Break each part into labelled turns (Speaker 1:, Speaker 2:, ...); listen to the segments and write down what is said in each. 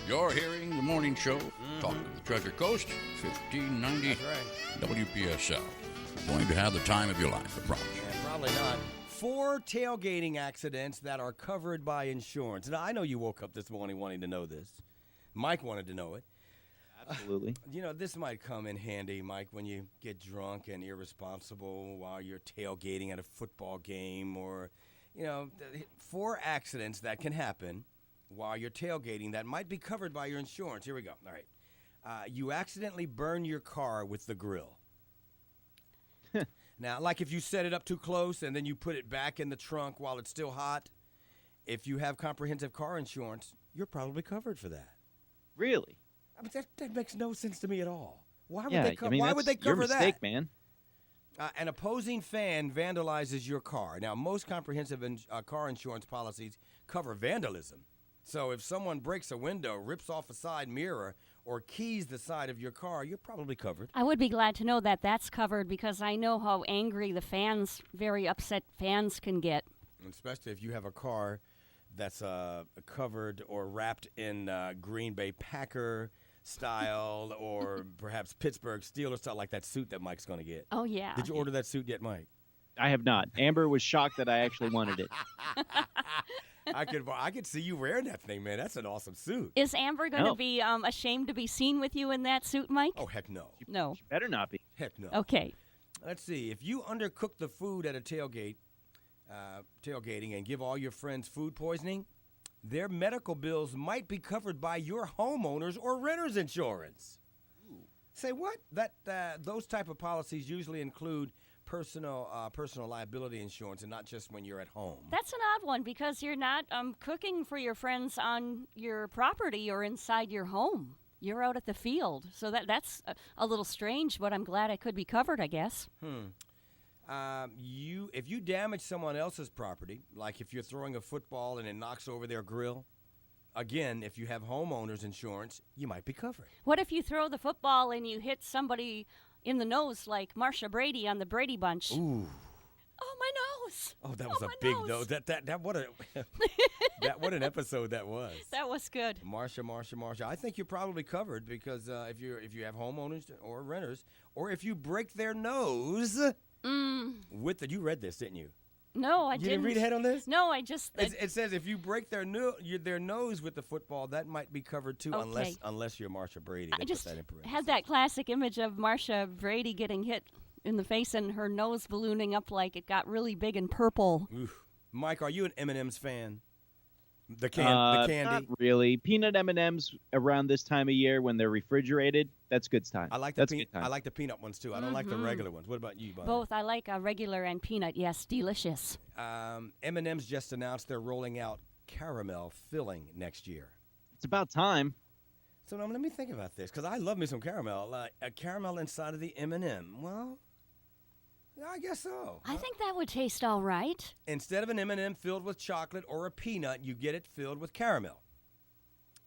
Speaker 1: You're hearing the morning show, Talk of the Treasure Coast, 1590
Speaker 2: That's right.
Speaker 1: WPSL. Going to have the time of your life, I promise.
Speaker 2: Yeah, probably not. 4 tailgating accidents that are covered by insurance. Now, I know you woke up this morning wanting to know this. Mike wanted to know it.
Speaker 3: Absolutely.
Speaker 2: This might come in handy, Mike, when you get drunk and irresponsible while you're tailgating at a football game or, 4 accidents that can happen while you're tailgating that might be covered by your insurance. Here we go. All right. You accidentally burn your car with the grill. Now, like if you set it up too close and then you put it back in the trunk while it's still hot, if you have comprehensive car insurance, you're probably covered for that.
Speaker 3: Really?
Speaker 2: I mean, that makes no sense to me at all. Why would
Speaker 3: Yeah,
Speaker 2: they cover
Speaker 3: your mistake,
Speaker 2: that?
Speaker 3: man.
Speaker 2: An opposing fan vandalizes your car. Now, most comprehensive car insurance policies cover vandalism. So if someone breaks a window, rips off a side mirror, or keys the side of your car, you're probably covered.
Speaker 4: I would be glad to know that that's covered because I know how angry the fans, very upset fans can get.
Speaker 2: Especially if you have a car that's covered or wrapped in Green Bay Packer style or perhaps Pittsburgh Steelers style, like that suit that Mike's going to get.
Speaker 4: Oh, yeah.
Speaker 2: Did you order that suit yet, Mike?
Speaker 3: I have not. Amber was shocked that I actually wanted it.
Speaker 2: I could see you wearing that thing, man. That's an awesome suit.
Speaker 4: Is Amber going to be ashamed to be seen with you in that suit, Mike?
Speaker 2: Oh, heck no.
Speaker 4: No.
Speaker 3: She better not be.
Speaker 2: Heck no.
Speaker 4: Okay.
Speaker 2: Let's see. If you undercook the food at a tailgating and give all your friends food poisoning, their medical bills might be covered by your homeowner's or renter's insurance. Ooh. Say what? Those type of policies usually include personal liability insurance and not just when you're at home.
Speaker 4: That's an odd one because you're not cooking for your friends on your property or inside your home. You're out at the field. So that's a little strange, but I'm glad I could be covered, I guess.
Speaker 2: If you damage someone else's property, like if you're throwing a football and it knocks over their grill, again, if you have homeowner's insurance, you might be covered.
Speaker 4: What if you throw the football and you hit somebody in the nose like Marsha Brady on the Brady Bunch?
Speaker 2: Ooh.
Speaker 4: Oh, my nose.
Speaker 2: Oh, that was a big nose. What an episode that was.
Speaker 4: That was good.
Speaker 2: Marsha. I think you're probably covered because if you have homeowners or renters, or if you break their nose you read this, didn't you?
Speaker 4: No, I
Speaker 2: You
Speaker 4: didn't.
Speaker 2: didn't read ahead on this?
Speaker 4: No, I just.
Speaker 2: It says if you break their nose with the football, that might be covered too,
Speaker 4: Okay.
Speaker 2: unless you're Marsha Brady.
Speaker 4: I just had that classic image of Marsha Brady getting hit in the face and her nose ballooning up like it got really big and purple.
Speaker 2: Oof. Mike, are you an M&M's fan? The candy?
Speaker 3: Not really. Peanut M&Ms around this time of year when they're refrigerated, that's good time.
Speaker 2: I like the peanut ones too. I don't like the regular ones. What about you, Bonnie?
Speaker 4: Both. I like a regular and peanut. Yes, delicious.
Speaker 2: M&M's just announced they're rolling out caramel filling next year.
Speaker 3: It's about time.
Speaker 2: So now let me think about this because I love me some caramel. A caramel inside of the M&M. Well, yeah, I guess so.
Speaker 4: I think that would taste all right.
Speaker 2: Instead of an M&M filled with chocolate or a peanut, you get it filled with caramel.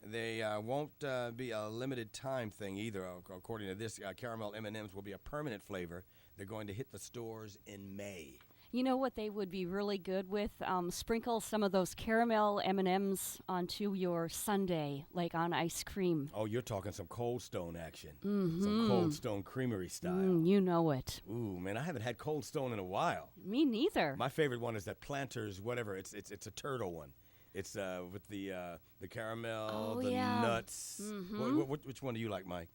Speaker 2: They won't be a limited time thing either. According to this, caramel M&Ms will be a permanent flavor. They're going to hit the stores in May.
Speaker 4: You know what they would be really good with? Sprinkle some of those caramel M&Ms onto your sundae, like on ice cream.
Speaker 2: Oh, you're talking some Cold Stone action.
Speaker 4: Mm-hmm.
Speaker 2: Some Cold Stone Creamery style.
Speaker 4: You know it.
Speaker 2: Ooh, man, I haven't had Cold Stone in a while.
Speaker 4: Me neither.
Speaker 2: My favorite one is that Planters, whatever. It's a turtle one. It's with the caramel, nuts.
Speaker 4: Mm-hmm.
Speaker 2: Which one do you like, Mike?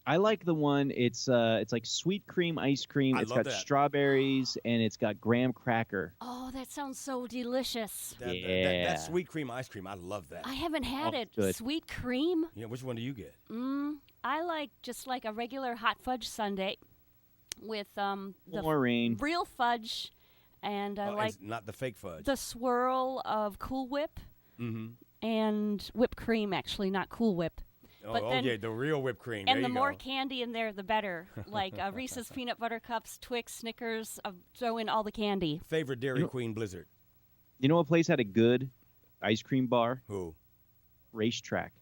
Speaker 3: I like the one. It's like sweet cream ice cream. It's got strawberries and it's got graham cracker.
Speaker 4: Oh, that sounds so delicious.
Speaker 2: That sweet cream ice cream, I love that.
Speaker 4: I haven't had it.
Speaker 3: Good.
Speaker 4: Sweet cream?
Speaker 2: Yeah, which one do you get?
Speaker 4: I like just like a regular hot fudge sundae with the
Speaker 3: Maureen.
Speaker 4: real fudge, and I like
Speaker 2: not the fake fudge.
Speaker 4: the swirl of Cool Whip and whipped cream. Actually, not Cool Whip.
Speaker 2: Yeah, the real whipped cream.
Speaker 4: And the more candy in there, the better. Like Reese's Peanut Butter Cups, Twix, Snickers, throw in all the candy.
Speaker 2: Favorite Dairy Queen Blizzard?
Speaker 3: You know what place had a good ice cream bar?
Speaker 2: Who?
Speaker 3: Racetrack.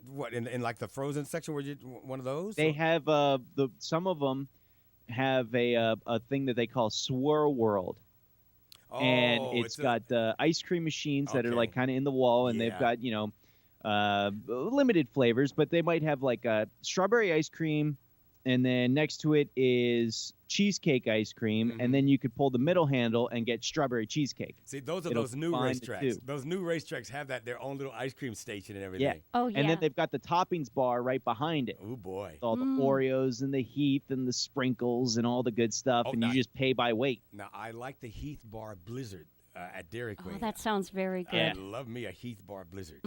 Speaker 2: What, in like the frozen section? Were you one of those?
Speaker 3: They have some of them have a thing that they call Swirl World. And it's got ice cream machines that are like kind of in the wall, and they've got, limited flavors, but they might have like a strawberry ice cream, and then next to it is cheesecake ice cream, and then you could pull the middle handle and get strawberry cheesecake.
Speaker 2: See, those are those new racetracks. Those new racetracks have their own little ice cream station and everything.
Speaker 3: Yeah.
Speaker 4: Oh, yeah.
Speaker 3: And then they've got the toppings bar right behind it.
Speaker 2: Oh, boy.
Speaker 3: With all the Oreos and the Heath and the sprinkles and all the good stuff, and you just pay by weight.
Speaker 2: Now, I like the Heath Bar Blizzard at Dairy Queen.
Speaker 4: Oh, that sounds very good.
Speaker 2: I love me a Heath Bar Blizzard.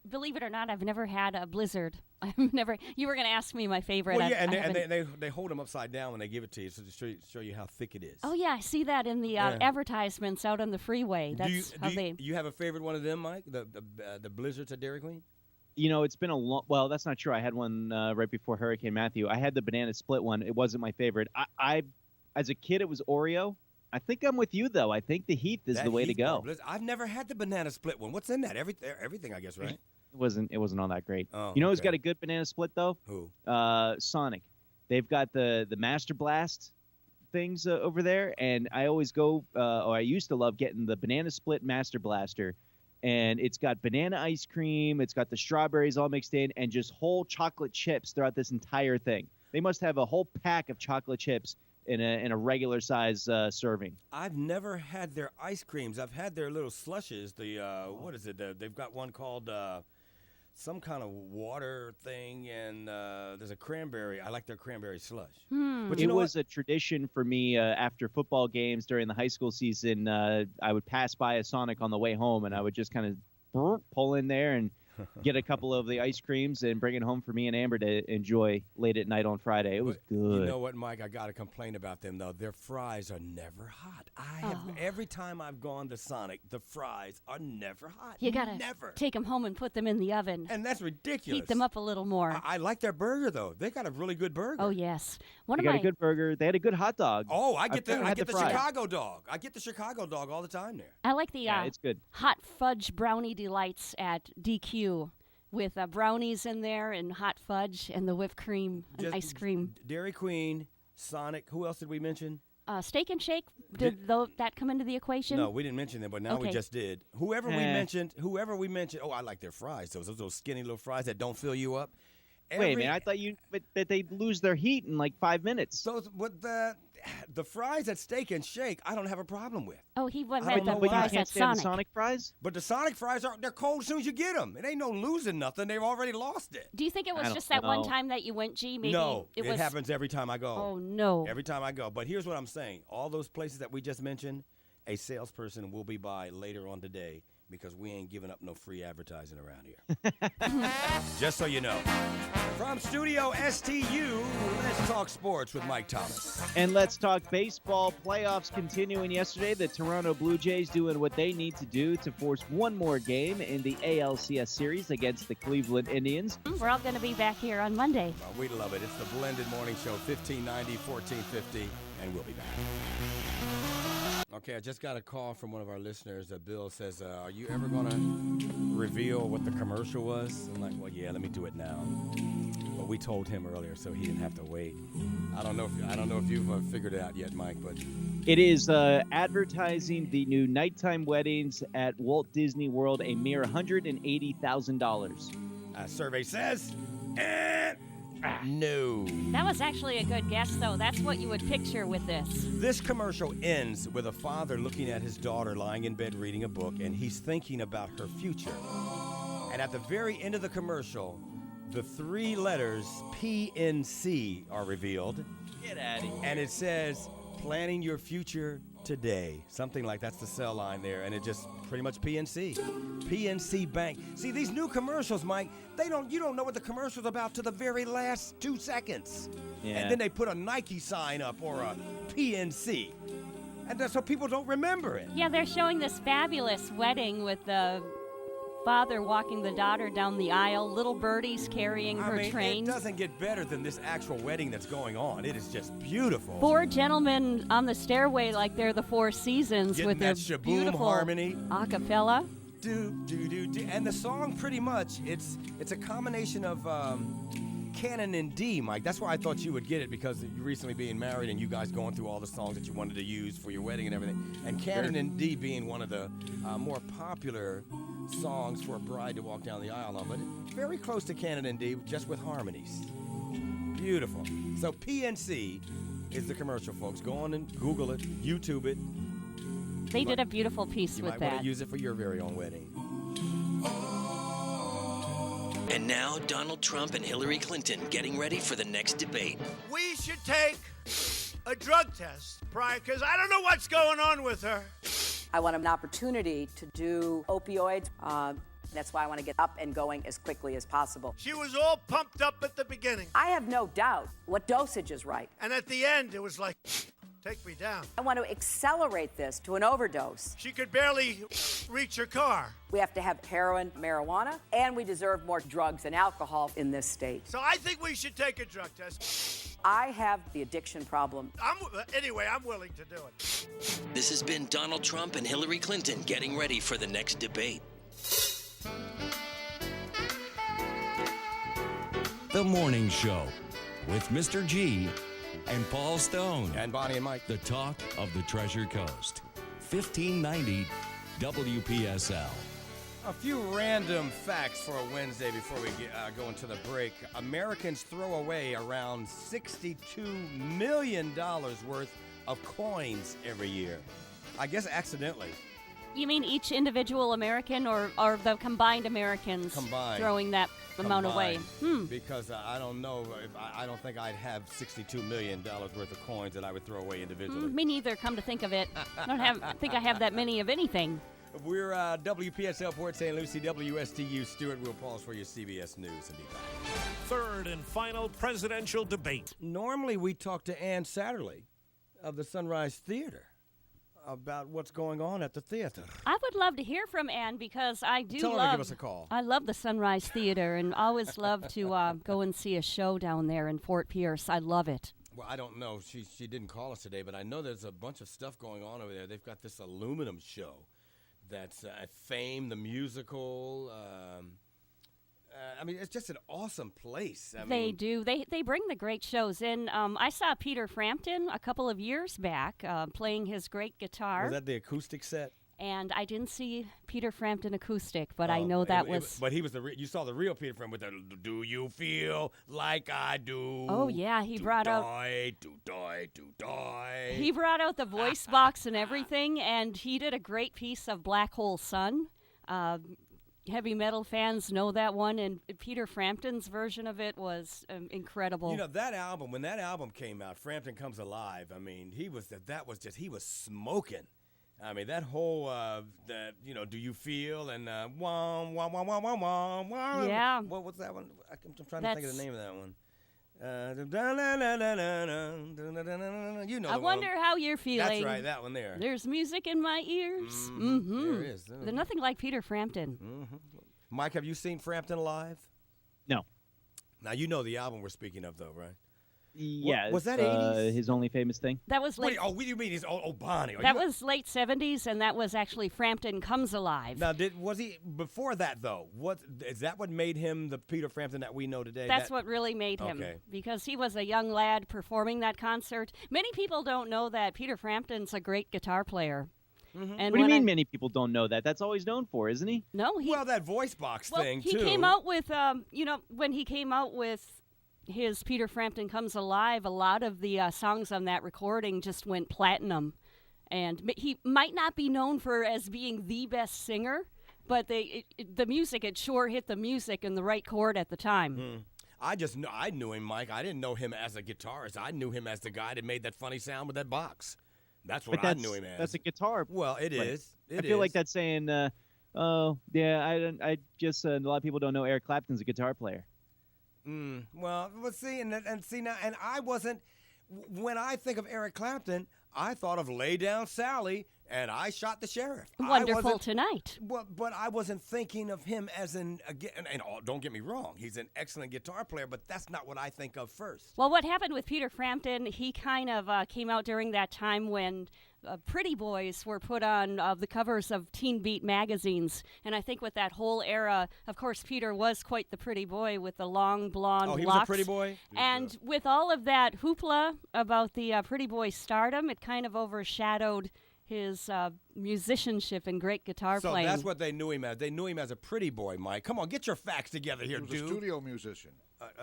Speaker 4: Believe it or not, I've never had a Blizzard. I've never. You were going to ask me my favorite.
Speaker 2: Well, yeah, and they hold them upside down when they give it to you, so to show you how thick it is.
Speaker 4: Oh yeah, I see that in the advertisements out on the freeway. That's
Speaker 2: you have a favorite one of them, Mike? The Blizzards at Dairy Queen?
Speaker 3: You know, it's been a long. Well, that's not true. I had one right before Hurricane Matthew. I had the banana split one. It wasn't my favorite. I as a kid, it was Oreo. I think I'm with you, though. I think the Heath is the way to go.
Speaker 2: I've never had the banana split one. What's in that? Everything, I guess, right?
Speaker 3: It wasn't all that great.
Speaker 2: Oh,
Speaker 3: you know who's got a good banana split, though?
Speaker 2: Who?
Speaker 3: Sonic. They've got the Master Blast things over there, and I always go, or I used to love getting the banana split Master Blaster, and it's got banana ice cream, it's got the strawberries all mixed in, and just whole chocolate chips throughout this entire thing. They must have a whole pack of chocolate chips in a regular size serving.
Speaker 2: I've never had their ice creams. I've had their little slushes. What is it? They've got one called some kind of water thing, and there's a cranberry. I like their cranberry slush. But
Speaker 3: it was a tradition for me after football games during the high school season. I would pass by a Sonic on the way home, and I would just kind of pull in there and get a couple of the ice creams and bring it home for me and Amber to enjoy late at night on Friday. It was good.
Speaker 2: You know what, Mike? I got to complain about them, though. Their fries are never hot. Every time I've gone to Sonic, the fries are never hot.
Speaker 4: You got to take them home and put them in the oven.
Speaker 2: And that's ridiculous.
Speaker 4: Heat them up a little more.
Speaker 2: I like their burger, though. They got a really good burger.
Speaker 4: Oh, yes.
Speaker 3: They got a good burger. They had a good hot dog.
Speaker 2: Oh, I get the Chicago dog. I get the Chicago dog all the time there.
Speaker 4: I like the
Speaker 3: it's good.
Speaker 4: hot fudge brownie delights at DQ. With brownies in there and hot fudge and the whipped cream and ice cream.
Speaker 2: Dairy Queen, Sonic. Who else did we mention?
Speaker 4: Steak and Shake. Did that come into the equation?
Speaker 2: No, we didn't mention them, but now we just did. Whoever we mentioned. Oh, I like their fries. Those skinny little fries that don't fill you up.
Speaker 3: Wait a minute, I thought that they'd lose their heat in like 5 minutes.
Speaker 2: The fries at Steak and Shake, I don't have a problem with.
Speaker 4: Oh, he went
Speaker 3: with
Speaker 4: the
Speaker 3: but
Speaker 4: fries
Speaker 3: you can't
Speaker 4: at
Speaker 3: stand
Speaker 4: Sonic.
Speaker 3: the Sonic fries?
Speaker 2: But the Sonic fries, they're cold as soon as you get them. It ain't no losing nothing. They've already lost it.
Speaker 4: Do you think it was just that one time that you went, G? Maybe
Speaker 2: no, it happens every time I go.
Speaker 4: Oh, no.
Speaker 2: Every time I go. But here's what I'm saying. All those places that we just mentioned, a salesperson will be by later on today because we ain't giving up no free advertising around here. Just so you know. From Studio STU, let's talk sports with Mike Thomas.
Speaker 3: And let's talk baseball. Playoffs continuing yesterday. The Toronto Blue Jays doing what they need to do to force one more game in the ALCS series against the Cleveland Indians.
Speaker 4: We're all going to be back here on Monday.
Speaker 2: Oh, we love it. It's the Blended Morning Show, 1590, 1450, and we'll be back. Okay, I just got a call from one of our listeners. Bill says, are you ever going to reveal what the commercial was? I'm like, well, yeah, let me do it now. But we told him earlier, so he didn't have to wait. I don't know if you've figured it out yet, Mike, but
Speaker 3: it is advertising the new nighttime weddings at Walt Disney World, a mere $180,000.
Speaker 2: Survey says, no.
Speaker 4: That was actually a good guess, though. That's what you would picture with this.
Speaker 2: This commercial ends with a father looking at his daughter lying in bed reading a book, and he's thinking about her future. And at the very end of the commercial, the 3 letters PNC are revealed.
Speaker 3: Get out of here.
Speaker 2: And it says, planning your future today. Something like that's the cell line there, and it just pretty much PNC. PNC Bank. See, these new commercials, Mike, you don't know what the commercial's about to the very last 2 seconds.
Speaker 3: Yeah.
Speaker 2: And then they put a Nike sign up or a PNC. And that's so people don't remember it.
Speaker 4: Yeah, they're showing this fabulous wedding with the father walking the daughter down the aisle, little birdies carrying her train.
Speaker 2: It doesn't get better than this actual wedding that's going on. It is just beautiful.
Speaker 4: 4 gentlemen on the stairway like they're the 4 Seasons
Speaker 2: getting
Speaker 4: with their
Speaker 2: that
Speaker 4: beautiful
Speaker 2: harmony.
Speaker 4: A cappella.
Speaker 2: Do, do, do, do. And the song pretty much, it's a combination of canon and D, Mike. That's why I thought you would get it, because you recently being married and you guys going through all the songs that you wanted to use for your wedding and everything. And canon and D being one of the more popular songs for a bride to walk down the aisle on, but very close to canon indeed, just with harmonies. Beautiful. So PNC is the commercial, folks. Go on and Google it, YouTube it.
Speaker 4: They did a beautiful piece
Speaker 2: You
Speaker 4: with
Speaker 2: might
Speaker 4: that.
Speaker 2: want to use it for your very own wedding.
Speaker 5: And now, Donald Trump and Hillary Clinton getting ready for the next debate.
Speaker 6: We should take a drug test prior, because I don't know what's going on with her.
Speaker 7: I want an opportunity to do opioids. That's why I want to get up and going as quickly as possible.
Speaker 6: She was all pumped up at the beginning.
Speaker 7: I have no doubt what dosage is right.
Speaker 6: And at the end, it was like, take me down.
Speaker 7: I want to accelerate this to an overdose.
Speaker 6: She could barely reach her car.
Speaker 7: We have to have heroin, marijuana, and we deserve more drugs and alcohol in this state.
Speaker 6: So I think we should take a drug test.
Speaker 7: I have the addiction problem.
Speaker 6: Anyway, I'm willing to do it.
Speaker 5: This has been Donald Trump and Hillary Clinton getting ready for the next debate.
Speaker 8: The Morning Show with Mr. G and Paul Stone.
Speaker 2: And Bonnie and Mike.
Speaker 8: The talk of the Treasure Coast. 1590 WPSL.
Speaker 2: A few random facts for a Wednesday before we go into the break. Americans throw away around $62 million worth of coins every year. I guess accidentally.
Speaker 4: You mean each individual American or the combined Americans throwing that amount away?
Speaker 2: Because I don't know. I don't think I'd have $62 million worth of coins that I would throw away individually.
Speaker 4: Me neither, come to think of it. I think I have that many of anything.
Speaker 2: We're WPSL Port St. Lucie, WSTU. Stuart, we'll pause for your CBS News and be back.
Speaker 9: Third and final presidential debate.
Speaker 2: Normally, we talk to Ann Satterley of the Sunrise Theater about what's going on at the theater.
Speaker 4: I would love to hear from Ann because I do
Speaker 2: Tell her to give us a call.
Speaker 4: I love the Sunrise Theater and always love to go and see a show down there in Fort Pierce. I love it.
Speaker 2: Well, I don't know. She didn't call us today, but I know there's a bunch of stuff going on over there. They've got this aluminum show that's Fame, the musical. I mean, it's just an awesome place.
Speaker 4: They do. They bring the great shows in. I saw Peter Frampton a couple of years back playing his great guitar.
Speaker 2: Was that the acoustic set?
Speaker 4: And I didn't see Peter Frampton acoustic, but I know that was.
Speaker 2: But he was you saw the real Peter Frampton with the "Do you feel like I do?"
Speaker 4: Oh yeah, he brought out. He brought out the voice box and everything, and he did a great piece of Black Hole Sun. Heavy metal fans know that one, and Peter Frampton's version of it was incredible.
Speaker 2: You know, that album, when that album came out, Frampton Comes Alive, I mean, he was smoking. I mean, that whole, Do You Feel, and wah, wah, wah, wah, wah, wah, wah.
Speaker 4: Yeah.
Speaker 2: What's that one? I'm trying to think of the name of that one. You know,
Speaker 4: I wonder how you're feeling.
Speaker 2: That's right, that one there.
Speaker 4: There's music in my ears.
Speaker 2: There is.
Speaker 4: There's nothing like Peter Frampton.
Speaker 2: Mike, have you seen Frampton live?
Speaker 3: No.
Speaker 2: Now, you know the album we're speaking of, though, right?
Speaker 3: Yeah.
Speaker 2: Was that 80s?
Speaker 3: His only famous thing?
Speaker 4: That was late.
Speaker 2: Wait, what do you mean? He's Bonnie.
Speaker 4: That was late 70s, and that was actually Frampton Comes Alive.
Speaker 2: Now, was he before that though? Is that what made him the Peter Frampton that we know today?
Speaker 4: That's what really made him, because he was a young lad performing that concert. Many people don't know that Peter Frampton's a great guitar player.
Speaker 3: Mm-hmm. And what do you mean many people don't know that? That's all he's known for, isn't he?
Speaker 4: No,
Speaker 2: well, that voice box thing,
Speaker 4: too. He came out with, when he came out with his Peter Frampton Comes Alive, a lot of the songs on that recording just went platinum. And he might not be known for as being the best singer, but the music, it sure hit the music in the right chord at the time.
Speaker 2: I knew him, Mike. I didn't know him as a guitarist. I knew him as the guy that made that funny sound with that box. That's what I knew him as.
Speaker 3: That's a guitar.
Speaker 2: Well, it is.
Speaker 3: I feel like that's saying, a lot of people don't know Eric Clapton's a guitar player.
Speaker 2: Well, let's see, and see now, and I wasn't. When I think of Eric Clapton, I thought of Lay Down Sally, and I Shot the Sheriff.
Speaker 4: Wonderful Tonight.
Speaker 2: But I wasn't thinking of him as and don't get me wrong, he's an excellent guitar player, but that's not what I think of first.
Speaker 4: Well, what happened with Peter Frampton, he kind of came out during that time when Pretty Boys were put on the covers of Teen Beat magazines. And I think with that whole era, of course, Peter was quite the pretty boy with the long blonde locks.
Speaker 2: Oh, he was a pretty boy?
Speaker 4: And with all of that hoopla about the Pretty Boy stardom, it kind of overshadowed his musicianship and great guitar
Speaker 2: So
Speaker 4: playing.
Speaker 2: that's what they knew him as. They knew him as a pretty boy, Mike. Come on, get your facts together here,
Speaker 10: He was
Speaker 2: dude.
Speaker 10: a studio musician.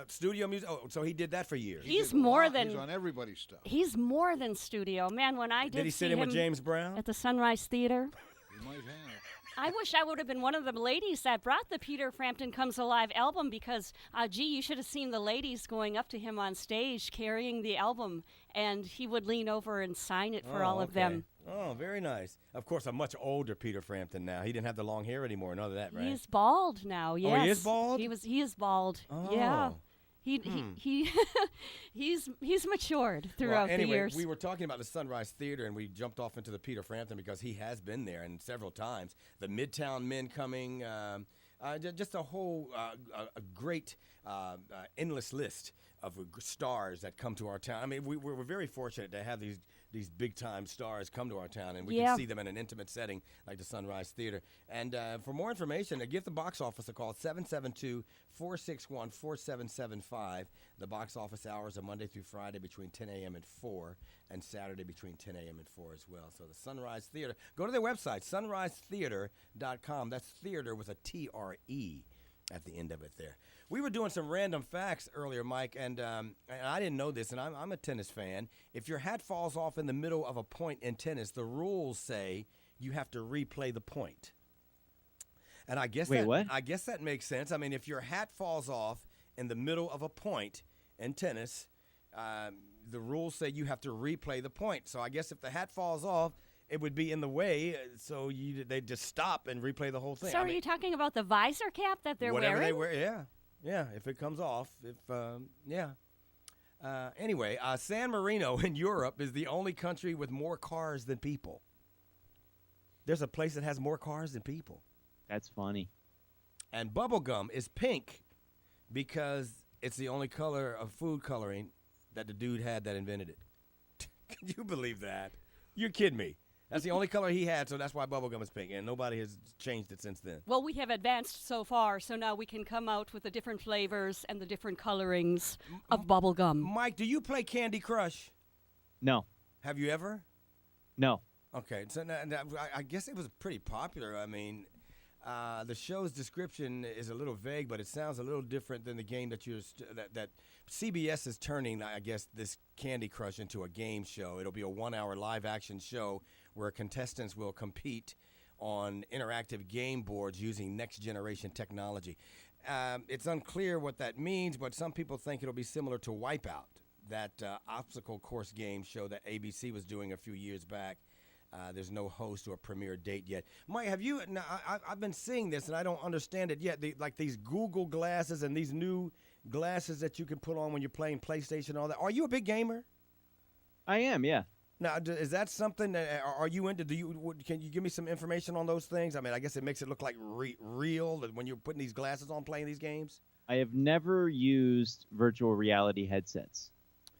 Speaker 2: Studio music. Oh, so he did that for years.
Speaker 10: He
Speaker 4: He's
Speaker 10: did a
Speaker 4: more
Speaker 10: lot.
Speaker 4: than-
Speaker 10: He's on everybody's stuff.
Speaker 4: He's more than studio. Man, when I
Speaker 2: Did he
Speaker 4: see
Speaker 2: sit in with
Speaker 4: him
Speaker 2: James Brown?
Speaker 4: at the Sunrise Theater,
Speaker 10: He might have.
Speaker 4: I wish I would have been one of the ladies that brought the Peter Frampton Comes Alive album because, gee, you should have seen the ladies going up to him on stage carrying the album, and he would lean over and sign it for all of them.
Speaker 2: Oh, very nice. Of course, a much older Peter Frampton now. He didn't have the long hair anymore. None of that, right?
Speaker 4: He's bald now. Yes.
Speaker 2: Oh, he is bald?
Speaker 4: He is bald.
Speaker 2: Oh.
Speaker 4: Yeah. He's matured throughout
Speaker 2: Well, anyway,
Speaker 4: the years.
Speaker 2: we were talking about the Sunrise Theater, and we jumped off into the Peter Frampton because he has been there and several times. The Midtown Men coming, just a whole a great endless list of stars that come to our town. I mean, we're very fortunate to have these big-time stars come to our town, and we can see them in an intimate setting like the Sunrise Theater. And for more information, give the box office a call, 772-461-4775. The box office hours are Monday through Friday between 10 a.m. and 4, and Saturday between 10 a.m. and 4 as well. So the Sunrise Theater, go to their website, sunrisetheater.com. That's theater with a T-R-E at the end of it there. We were doing some random facts earlier, Mike, and I didn't know this, and I'm a tennis fan. If your hat falls off in the middle of a point in tennis, the rules say you have to replay the point. And I guess
Speaker 3: what?
Speaker 2: I guess that makes sense. I mean, if your hat falls off in the middle of a point in tennis, the rules say you have to replay the point. So I guess if the hat falls off, it would be in the way, so they just stop and replay the whole thing.
Speaker 4: So are you talking about the visor cap that they're
Speaker 2: whatever
Speaker 4: wearing?
Speaker 2: they wear, yeah. If it comes off, anyway, San Marino in Europe is the only country with more cars than people. There's a place that has more cars than people.
Speaker 3: That's funny.
Speaker 2: And bubblegum is pink because it's the only color of food coloring that the dude had that invented it. Can you believe that? You're kidding me. That's the only color he had, so that's why bubblegum is pink, and nobody has changed it since then.
Speaker 4: Well, we have advanced so far, so now we can come out with the different flavors and the different colorings of bubblegum.
Speaker 2: Mike, do you play Candy Crush?
Speaker 3: No.
Speaker 2: Have you ever?
Speaker 3: No.
Speaker 2: Okay, so I guess it was pretty popular. I mean, the show's description is a little vague, but it sounds a little different than the game that that CBS is turning, I guess, this Candy Crush into a game show. It'll be a 1-hour live-action show where contestants will compete on interactive game boards using next-generation technology. It's unclear what that means, but some people think it'll be similar to Wipeout, that obstacle course game show that ABC was doing a few years back. There's no host or premiere date yet. Mike, have you? Now, I've been seeing this, and I don't understand it yet. Like these Google glasses and these new glasses that you can put on when you're playing PlayStation and all that. Are you a big gamer?
Speaker 3: I am, yeah.
Speaker 2: Now, is that something that are you into? Can you give me some information on those things? I mean, I guess it makes it look like real when you're putting these glasses on playing these games.
Speaker 3: I have never used virtual reality headsets.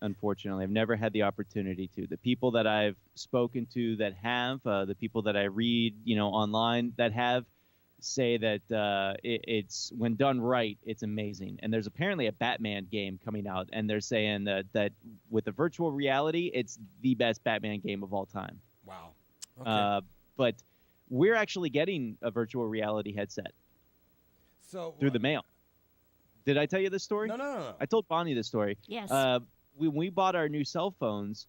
Speaker 3: Unfortunately, I've never had the opportunity to. The people that I've spoken to that have, the people that I read, online that have, say that it's when done right, it's amazing. And there's apparently a Batman game coming out, and they're saying that with the virtual reality, it's the best Batman game of all time.
Speaker 2: Wow. Okay.
Speaker 3: But we're actually getting a virtual reality headset through the mail. Did I tell you this story?
Speaker 2: No.
Speaker 3: I told Bonnie this story.
Speaker 4: Yes.
Speaker 3: When we bought our new cell phones,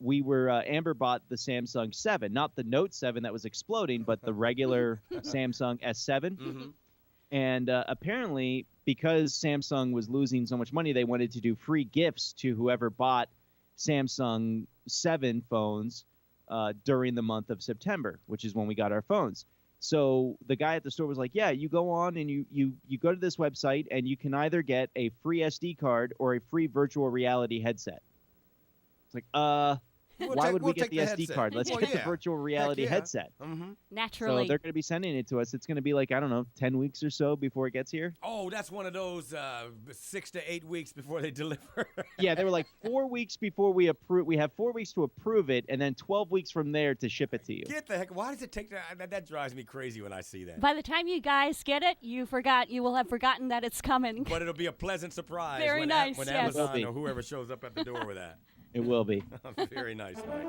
Speaker 3: we were Amber bought the Samsung 7, not the Note 7 that was exploding, but the regular Samsung S7.
Speaker 2: Mm-hmm.
Speaker 3: And apparently, because Samsung was losing so much money, they wanted to do free gifts to whoever bought Samsung 7 phones during the month of September, which is when we got our phones. So the guy at the store was like, yeah, you go on and you go to this website and you can either get a free SD card or a free virtual reality headset. It's like, why would we get the SD card? Let's get the virtual reality headset.
Speaker 2: Mm-hmm.
Speaker 4: Naturally.
Speaker 3: So they're going to be sending it to us. It's going to be like, I don't know, 10 weeks or so before it gets here.
Speaker 2: Oh, that's one of those 6 to 8 weeks before they deliver.
Speaker 3: Yeah, they were like 4 weeks before we approve. We have 4 weeks to approve it, and then 12 weeks from there to ship it to you.
Speaker 2: Get the heck! Why does it take that? That drives me crazy when I see that.
Speaker 4: By the time you guys get it, you will have forgotten that it's coming.
Speaker 2: But it'll be a pleasant surprise.
Speaker 4: Very
Speaker 2: when
Speaker 4: nice,
Speaker 2: when
Speaker 4: yes.
Speaker 2: Amazon or whoever shows up at the door with that.
Speaker 3: It will be.
Speaker 2: Very nice, Mike.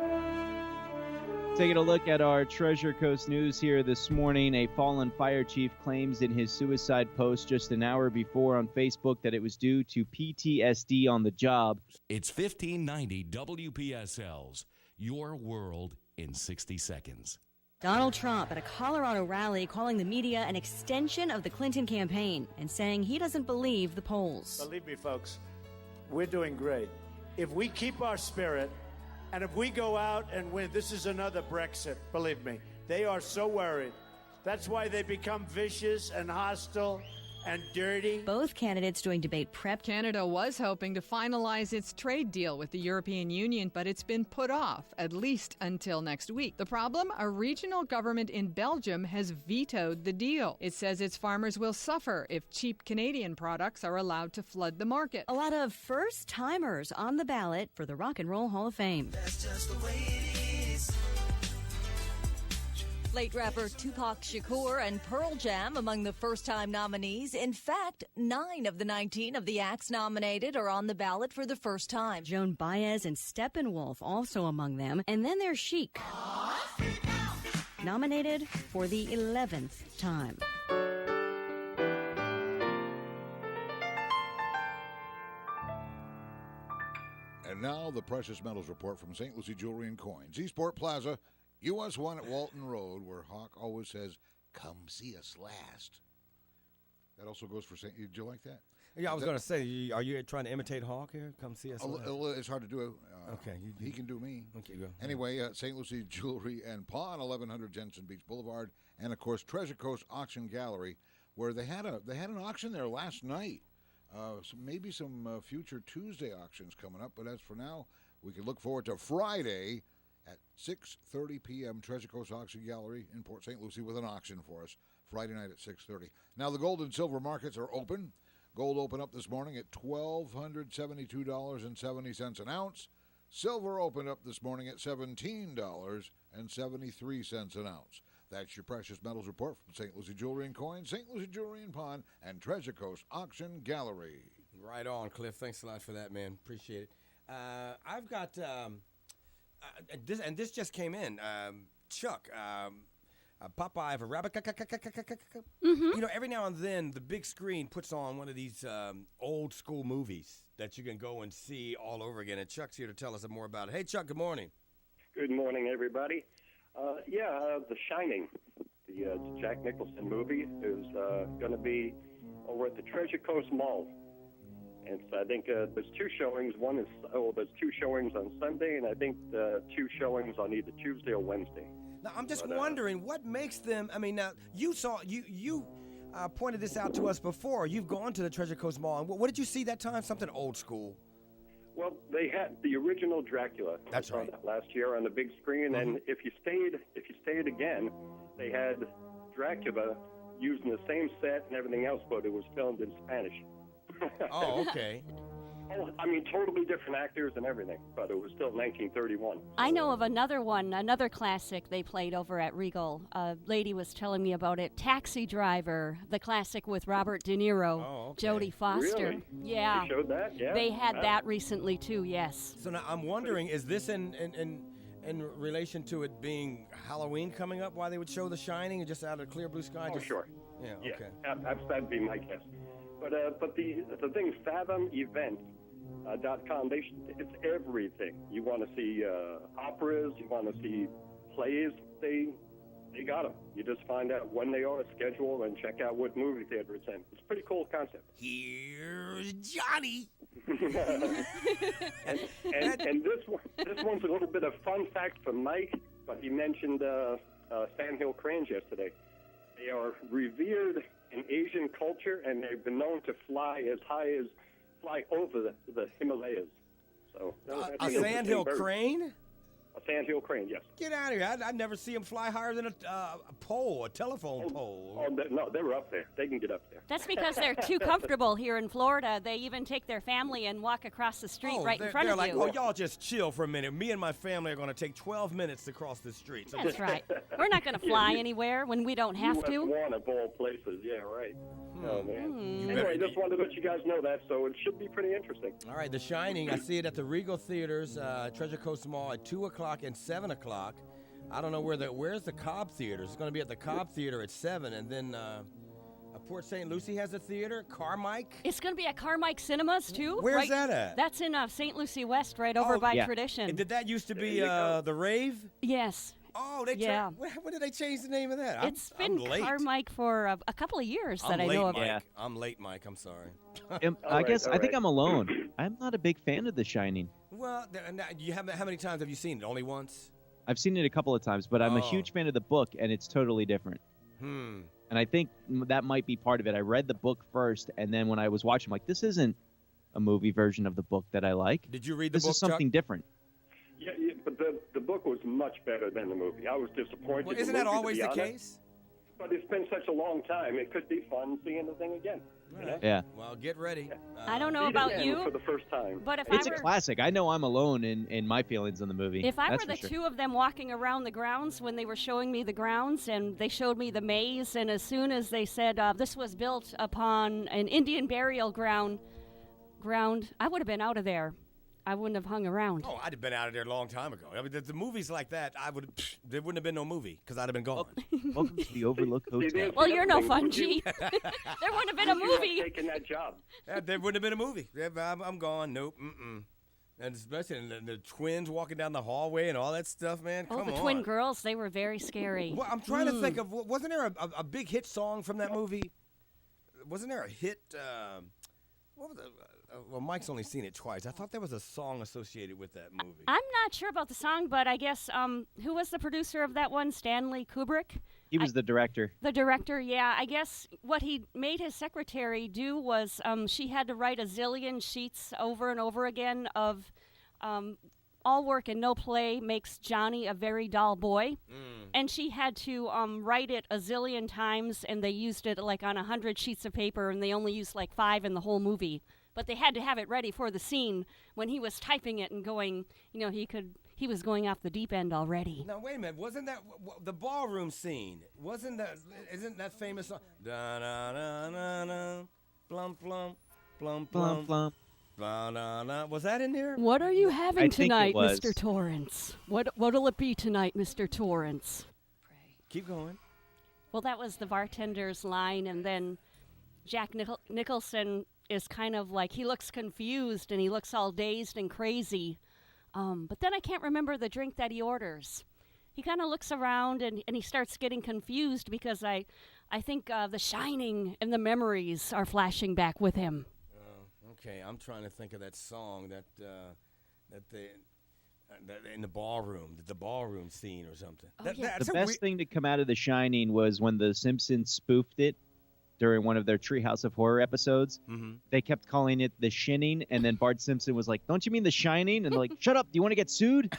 Speaker 3: Taking a look at our Treasure Coast news here this morning, a fallen fire chief claims in his suicide post just an hour before on Facebook that it was due to PTSD on the job.
Speaker 8: It's 1590 WPSL's Your World in 60 Seconds.
Speaker 10: Donald Trump at a Colorado rally calling the media an extension of the Clinton campaign and saying he doesn't believe the polls.
Speaker 6: Believe me, folks, we're doing great. If we keep our spirit, and if we go out and win, this is another Brexit, believe me. They are so worried. That's why they become vicious and hostile and dirty.
Speaker 10: Both candidates doing debate prep.
Speaker 11: Canada was hoping to finalize its trade deal with the European Union, but it's been put off, at least until next week. The problem? A regional government in Belgium has vetoed the deal. It says its farmers will suffer if cheap Canadian products are allowed to flood the market.
Speaker 10: A lot of first-timers on the ballot for the Rock and Roll Hall of Fame.
Speaker 12: That's just the way it is.
Speaker 13: Late rapper Tupac Shakur and Pearl Jam among the first-time nominees. In fact, 9 of the 19 of the acts nominated are on the ballot for the first time.
Speaker 10: Joan Baez and Steppenwolf also among them. And then there's Chic, nominated for the 11th time.
Speaker 14: And now the Precious Metals Report from St. Lucie Jewelry and Coins. Eastport Plaza, US 1 at Walton Road, where Hawk always says, come see us last. That also goes for St. Did you like that?
Speaker 2: Yeah, I was going to say, are you trying to imitate Hawk here? Come see us last.
Speaker 14: It's hard to do.
Speaker 2: Okay.
Speaker 14: He can do me.
Speaker 2: Okay, go.
Speaker 14: Anyway, St. Lucie Jewelry and Pawn, 1100 Jensen Beach Boulevard, and, of course, Treasure Coast Auction Gallery, where they had an auction there last night. So maybe some future Tuesday auctions coming up, but as for now, we can look forward to Friday at 6:30 p.m. Treasure Coast Auction Gallery in Port St. Lucie with an auction for us Friday night at 6:30. Now, the gold and silver markets are open. Gold opened up this morning at $1,272.70 an ounce. Silver opened up this morning at $17.73 an ounce. That's your Precious Metals Report from St. Lucie Jewelry and Coins, St. Lucie Jewelry and Pawn, and Treasure Coast Auction Gallery.
Speaker 2: Right on, Cliff. Thanks a lot for that, man. Appreciate it. I've got... this just came in. Chuck, Popeye for Rabbit. You know, every now and then the big screen puts on one of these old school movies that you can go and see all over again. And Chuck's here to tell us more about it. Hey, Chuck, good morning.
Speaker 15: Good morning, everybody. The Shining, the Jack Nicholson movie, is going to be over at the Treasure Coast Mall. And so I think there's 2 showings. There's 2 showings on Sunday, and I think 2 showings on either Tuesday or Wednesday.
Speaker 2: Now, I'm just wondering what makes them. I mean, now you pointed this out to us before. You've gone to the Treasure Coast Mall. What did you see that time? Something old school.
Speaker 15: Well, they had the original Dracula.
Speaker 2: That's right.
Speaker 15: Last year on the big screen, and if you stayed again, they had Dracula using the same set and everything else, but it was filmed in Spanish.
Speaker 2: Oh, okay.
Speaker 15: I mean, totally different actors and everything, but it was still 1931.
Speaker 4: I know of another classic they played over at Regal. A lady was telling me about it. Taxi Driver, the classic with Robert De Niro, Jodie Foster.
Speaker 15: Really?
Speaker 4: Yeah.
Speaker 15: They showed that? Yeah.
Speaker 4: They had that recently, too, yes.
Speaker 2: So now I'm wondering, is this in relation to it being Halloween coming up, why they would show The Shining and just out of clear blue sky?
Speaker 15: Sure.
Speaker 2: Yeah, okay.
Speaker 15: That'd be my guess. But the thing, fathomevent.com, it's everything. You want to see operas, you want to see plays, they got them. You just find out when they are, schedule, and check out what movie theater it's in. It's a pretty cool concept.
Speaker 2: Here's Johnny.
Speaker 15: and this one's a little bit of fun fact for Mike, but he mentioned sandhill cranes yesterday. They are revered in Asian culture, and they've been known to fly over the Himalayas. So
Speaker 2: a sandhill crane?
Speaker 15: A sandhill crane, yes.
Speaker 2: Get out of here. I'd never see them fly higher than a pole, a telephone pole.
Speaker 15: No, they were up there. They can get up there.
Speaker 4: That's because they're too comfortable here in Florida. They even take their family and walk across the street right in front of
Speaker 2: you.
Speaker 4: you.
Speaker 2: They're like, y'all just chill for a minute. Me and my family are going to take 12 minutes to cross the street. So
Speaker 4: that's right. We're not going to fly anywhere when we don't have to.
Speaker 15: One of all places. Yeah, right. Oh, man. Anyway, just wanted to let you guys know that, so it should be pretty interesting.
Speaker 2: All right, The Shining, I see it at the Regal Theaters, Treasure Coast Mall at 2 o'clock and 7 o'clock. I don't know where's the Cobb Theater. It's going to be at the Cobb Theater at 7, and then Port St. Lucie has a theater. Carmike.
Speaker 4: It's going to be at Carmike Cinemas too.
Speaker 2: Where's that at?
Speaker 4: That's in St. Lucie West, right over by Tradition.
Speaker 2: And did that used to be the Rave?
Speaker 4: Yes.
Speaker 2: Oh, when did they change the name of that?
Speaker 4: It's been
Speaker 2: late.
Speaker 4: Carmike for a couple of years that I
Speaker 2: late,
Speaker 4: know of.
Speaker 2: Mike. I'm late, Mike. I'm sorry.
Speaker 3: I think I'm alone. I'm not a big fan of The Shining.
Speaker 2: Well, how many times have you seen it? Only once?
Speaker 3: I've seen it a couple of times, but I'm a huge fan of the book, and it's totally different.
Speaker 2: Hmm.
Speaker 3: And I think that might be part of it. I read the book first, and then when I was watching, I'm like, this isn't a movie version of the book that I like.
Speaker 2: Did you read the book,
Speaker 3: This is something different.
Speaker 15: Yeah, but the book was much better than the movie. I was disappointed.
Speaker 2: Well, isn't that always the case?
Speaker 15: But it's been such a long time. It could be fun seeing the thing again. You know?
Speaker 3: Yeah.
Speaker 2: Well, get ready.
Speaker 4: I don't know
Speaker 15: See it
Speaker 4: about
Speaker 15: again
Speaker 4: you,
Speaker 15: for the first time.
Speaker 4: but if
Speaker 3: It's
Speaker 4: I
Speaker 3: a
Speaker 4: were
Speaker 3: classic. I know I'm alone in my feelings on the movie.
Speaker 4: If I
Speaker 3: That's
Speaker 4: were the
Speaker 3: for sure.
Speaker 4: two of them walking around the grounds when they were showing me the grounds, and they showed me the maze, and as soon as they said this was built upon an Indian burial ground, I would have been out of there. I wouldn't have hung around.
Speaker 2: Oh, I'd have been out of there a long time ago. I mean, the movies like that, there wouldn't have been no movie because I'd have been gone.
Speaker 3: Welcome to the Overlook Hotel.
Speaker 4: Well, you're no fun, G. There wouldn't have been a movie.
Speaker 15: Taking that job.
Speaker 2: Yeah, there wouldn't have been a movie. I'm gone. Nope. Mm-mm. And especially the twins walking down the hallway and all that stuff, man. Come on.
Speaker 4: The twin girls, they were very scary.
Speaker 2: Well, I'm trying to think of, wasn't there a big hit song from that movie? Wasn't there a hit? What was it? Well, Mike's only seen it twice. I thought there was a song associated with that movie.
Speaker 4: I'm not sure about the song, but I guess who was the producer of that one? Stanley Kubrick?
Speaker 3: He was the director.
Speaker 4: The director, yeah. I guess what he made his secretary do was she had to write a zillion sheets over and over again of all work and no play makes Johnny a very dull boy. And she had to write it a zillion times, and they used it like on 100 sheets of paper, and they only used like 5 in the whole movie. But they had to have it ready for the scene when he was typing it and going, he was going off the deep end already.
Speaker 2: Now, wait a minute. Wasn't that the ballroom scene? Isn't that famous song? Da-da-da-da-da, plum, plum, plum, plum,
Speaker 3: plum.
Speaker 2: Da-da-da. Was that in there?
Speaker 4: What are you having
Speaker 3: I think
Speaker 4: tonight,
Speaker 3: it was.
Speaker 4: Mr. Torrance? What'll it be tonight, Mr. Torrance?
Speaker 2: Keep going.
Speaker 4: Well, that was the bartender's line, and then Jack Nicholson is kind of like, he looks confused and he looks all dazed and crazy. But then I can't remember the drink that he orders. He kind of looks around and he starts getting confused because I think The Shining and the memories are flashing back with him.
Speaker 2: Okay, I'm trying to think of that song that in the ballroom scene or something.
Speaker 4: Oh, yeah.
Speaker 3: The best thing to come out of The Shining was when The Simpsons spoofed it during one of their Treehouse of Horror episodes.
Speaker 2: Mm-hmm.
Speaker 3: They kept calling it The Shinning, and then Bart Simpson was like, "Don't you mean The Shining?" And they're like, "Shut up! Do you want to get sued?"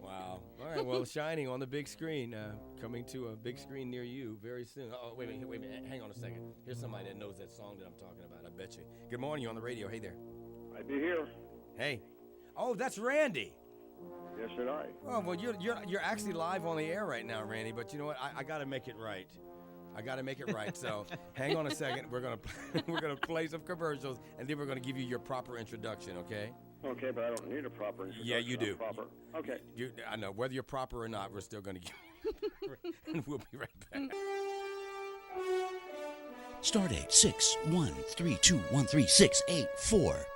Speaker 2: Wow. All right, well, Shining on the big screen, coming to a big screen near you very soon. Oh, wait a minute. Hang on a second. Here's somebody that knows that song that I'm talking about, I bet you. Good morning, you're on the radio. Hey there.
Speaker 15: I'd be here.
Speaker 2: Hey. Oh, that's Randy.
Speaker 15: Yes, and I.
Speaker 2: Oh, well, you're actually live on the air right now, Randy, but you know what? I got to make it right. So hang on a second. We're gonna play some commercials, and then we're gonna give you your proper introduction, okay?
Speaker 15: Okay, but I don't need a proper introduction.
Speaker 2: Yeah, you do.
Speaker 15: I'm proper. Okay.
Speaker 2: I know. Whether you're proper or not, we're still gonna give and we'll be right back.
Speaker 1: Stardate 613213684.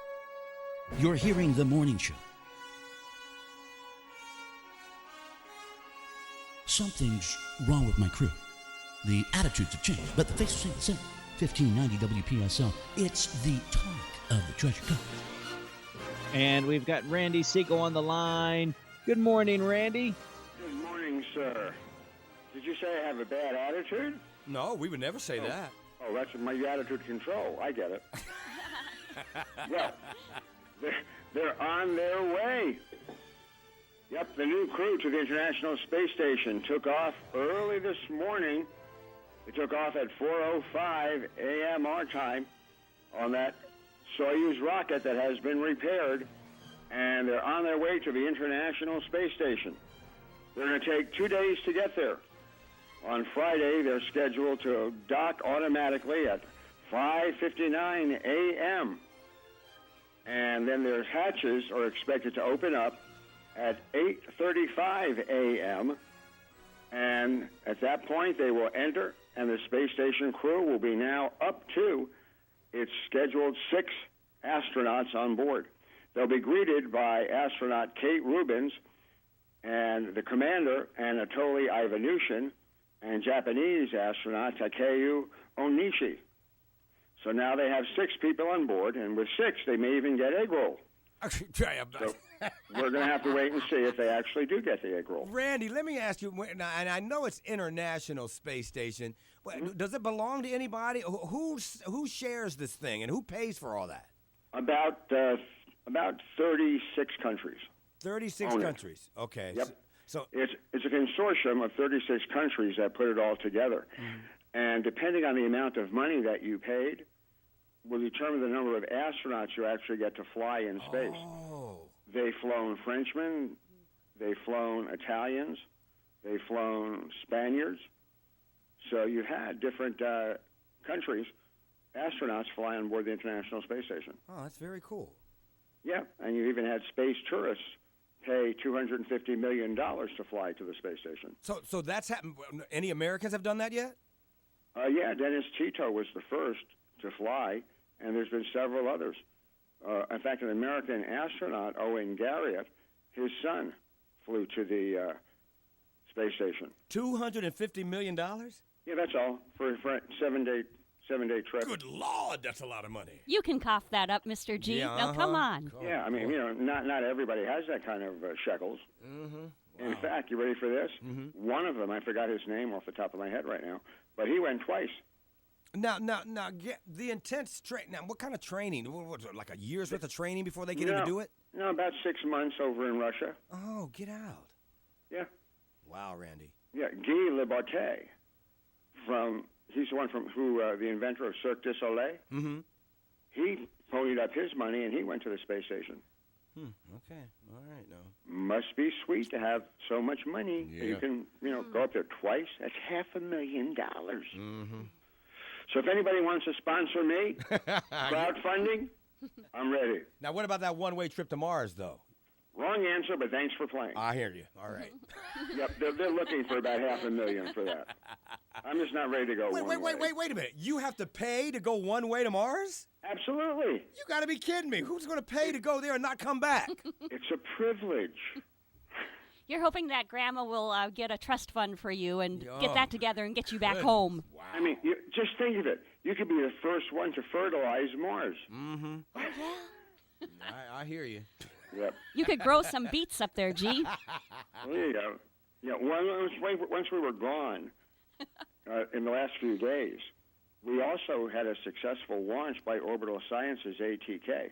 Speaker 1: You're hearing The Morning Show. Something's wrong with my crew. The attitudes have changed, but the faces stay the same. 1590 WPSL. It's the talk of the Treasure Coast.
Speaker 3: And we've got Randy Siegel on the line. Good morning, Randy.
Speaker 16: Good morning, sir. Did you say I have a bad attitude?
Speaker 2: No, we would never say that.
Speaker 16: Oh, that's my attitude control. I get it. Well, they're on their way. Yep, the new crew to the International Space Station took off early this morning. They took off at 4:05 a.m. our time on that Soyuz rocket that has been repaired, and they're on their way to the International Space Station. They're going to take 2 days to get there. On Friday, they're scheduled to dock automatically at 5:59 a.m., and then their hatches are expected to open up at 8:35 a.m., and at that point they will enter, and the space station crew will be now up to its scheduled 6 astronauts on board. They'll be greeted by astronaut Kate Rubins and the commander, Anatoly Ivanushin, and Japanese astronaut Takeo Onishi. So now they have 6 people on board, and with 6, they may even get egg roll. So we're going to have to wait and see if they actually do get the egg roll.
Speaker 2: Randy, let me ask you, and I know it's International Space Station, but does it belong to anybody? Who shares this thing, and who pays for all that?
Speaker 16: About 36 countries.
Speaker 2: 36 countries. Okay.
Speaker 16: Yep.
Speaker 2: So
Speaker 16: it's a consortium of 36 countries that put it all together. And depending on the amount of money that you paid will determine the number of astronauts you actually get to fly in space. They've flown Frenchmen, they've flown Italians, they've flown Spaniards. So you've had different countries, astronauts fly on board the International Space Station.
Speaker 2: Oh, that's very cool.
Speaker 16: Yeah, and you even had space tourists pay $250 million to fly to the space station.
Speaker 2: So that's happened. Any Americans have done that yet?
Speaker 16: Yeah, Dennis Tito was the first to fly, and there's been several others. In fact, an American astronaut, Owen Garriott, his son flew to the space station.
Speaker 2: $250 million?
Speaker 16: Yeah, that's all for a 7-day trip.
Speaker 2: Good Lord, that's a lot of money.
Speaker 4: You can cough that up, Mr. G.
Speaker 2: Yeah,
Speaker 4: Now, come on.
Speaker 16: Yeah, I mean, not everybody has that kind of shekels.
Speaker 2: Mm-hmm.
Speaker 16: In fact, you ready for this? One of them, I forgot his name off the top of my head right now, but he went twice.
Speaker 2: Now, get the intense training. Now, what kind of training? What, like a year's worth of training before they get in to do it?
Speaker 16: No, about 6 months over in Russia.
Speaker 2: Oh, get out.
Speaker 16: Yeah.
Speaker 2: Wow, Randy.
Speaker 16: Yeah, Guy Lebarté he's the one the inventor of Cirque du Soleil.
Speaker 2: Mm-hmm.
Speaker 16: He ponied up his money and he went to the space station.
Speaker 2: Okay, all right now.
Speaker 16: Must be sweet to have so much money.
Speaker 2: Yeah.
Speaker 16: You can, go up there twice. That's $500,000.
Speaker 2: Mm-hmm.
Speaker 16: So if anybody wants to sponsor me, crowdfunding, I'm ready.
Speaker 2: Now, what about that one-way trip to Mars, though?
Speaker 16: Wrong answer, but thanks for playing.
Speaker 2: I hear you. All right.
Speaker 16: Yep, they're looking for about $500,000 for that. I'm just not ready to go one way.
Speaker 2: Wait a minute. You have to pay to go one way to Mars?
Speaker 16: Absolutely.
Speaker 2: You got to be kidding me. Who's going to pay to go there and not come back?
Speaker 16: It's a privilege.
Speaker 4: You're hoping that Grandma will get a trust fund for you and get that together and get you back home.
Speaker 2: Wow.
Speaker 16: I mean, just think of it. You could be the first one to fertilize Mars.
Speaker 2: Mm-hmm.
Speaker 4: Oh, yeah.
Speaker 2: I hear you.
Speaker 16: Yep.
Speaker 4: You could grow some beets up there, G.
Speaker 16: There you go. Yeah, once we were gone in the last few days, we also had a successful launch by Orbital Sciences, ATK.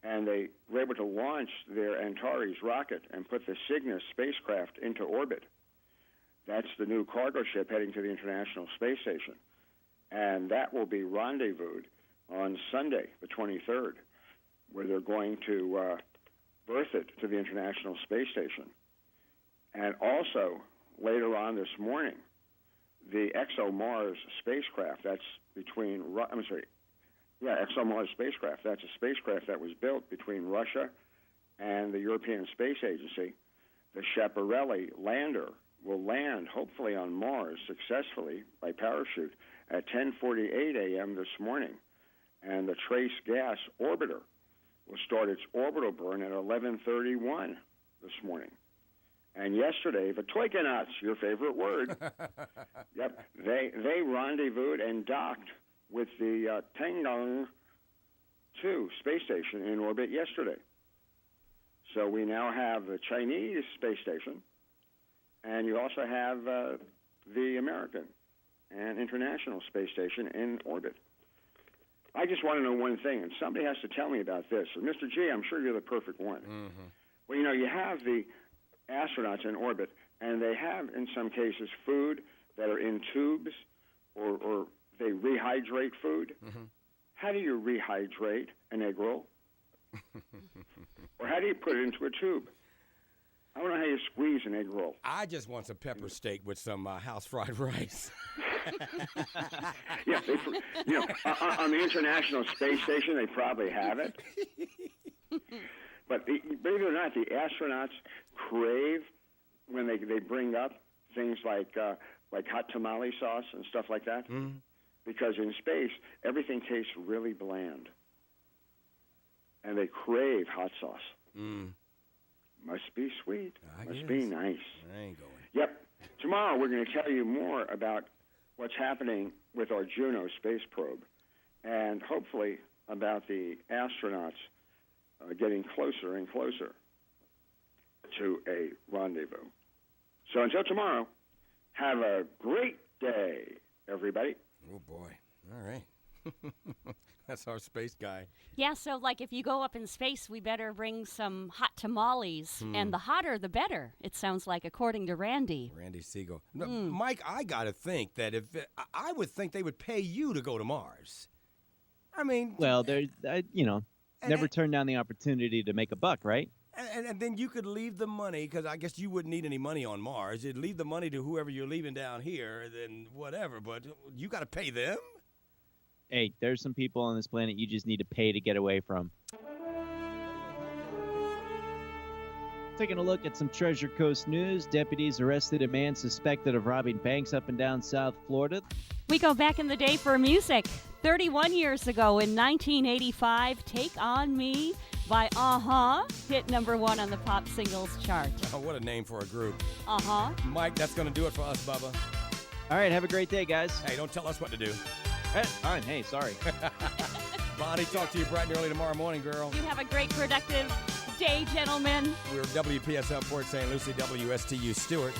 Speaker 16: And they were able to launch their Antares rocket and put the Cygnus spacecraft into orbit. That's the new cargo ship heading to the International Space Station. And that will be rendezvoused on Sunday, the 23rd, where they're going to berth it to the International Space Station. And also, later on this morning, the ExoMars spacecraft, that's ExoMars spacecraft. That's a spacecraft that was built between Russia and the European Space Agency. The Schiaparelli lander will land, hopefully, on Mars successfully by parachute at 10:48 a.m. this morning. And the Trace Gas Orbiter will start its orbital burn at 11:31 this morning. And yesterday, the Toikanauts, your favorite word, yep, they rendezvoused and docked with the Tiangong 2 space station in orbit yesterday. So we now have the Chinese space station, and you also have the American and International Space Station in orbit. I just want to know one thing, and somebody has to tell me about this. And Mr. G, I'm sure you're the perfect one.
Speaker 2: Mm-hmm.
Speaker 16: Well, you have the astronauts in orbit, and they have, in some cases, food that are in tubes, or they rehydrate food.
Speaker 2: Mm-hmm.
Speaker 16: How do you rehydrate an egg roll? Or how do you put it into a tube? I don't know how you squeeze an egg roll.
Speaker 2: I just want some pepper steak with some house fried rice.
Speaker 16: Yeah, on the International Space Station, they probably have it. But believe it or not, the astronauts crave when they bring up things like hot tamale sauce and stuff like that, because in space everything tastes really bland, and they crave hot sauce. Must be sweet. Must be nice.
Speaker 2: I ain't going.
Speaker 16: Yep. Tomorrow we're going to tell you more about what's happening with our Juno space probe, and hopefully about the astronauts getting closer and closer to a rendezvous. So until tomorrow, have a great day, everybody.
Speaker 2: Oh, boy. All right. That's our space guy.
Speaker 4: Yeah, so like if you go up in space, we better bring some hot tamales, and the hotter the better, it sounds like, according to Randy.
Speaker 2: Randy Siegel. No, Mike, I got to think that I would think they would pay you to go to Mars. I mean...
Speaker 3: Well, never turn down the opportunity to make a buck, right?
Speaker 2: And then you could leave the money, because I guess you wouldn't need any money on Mars. You'd leave the money to whoever you're leaving down here, then whatever, but you got to pay them?
Speaker 3: Hey, there's some people on this planet you just need to pay to get away from. Taking a look at some Treasure Coast news. Deputies arrested a man suspected of robbing banks up and down South Florida.
Speaker 4: We go back in the day for music. 31 years ago in 1985, Take On Me by hit number 1 on the pop singles chart.
Speaker 2: Oh, what a name for a group.
Speaker 4: Mike,
Speaker 2: that's going to do it for us, Bubba.
Speaker 3: All right, have a great day, guys.
Speaker 2: Hey, don't tell us what to do.
Speaker 3: Fine. Hey, sorry.
Speaker 2: Bonnie, talk to you bright and early tomorrow morning, girl.
Speaker 4: You have a great, productive day, gentlemen.
Speaker 2: We're WPSL Port St. Lucie, WSTU Stewart.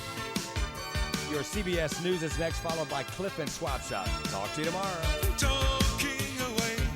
Speaker 2: Your CBS News is next, followed by Cliff and Swap Shop. Talk to you tomorrow.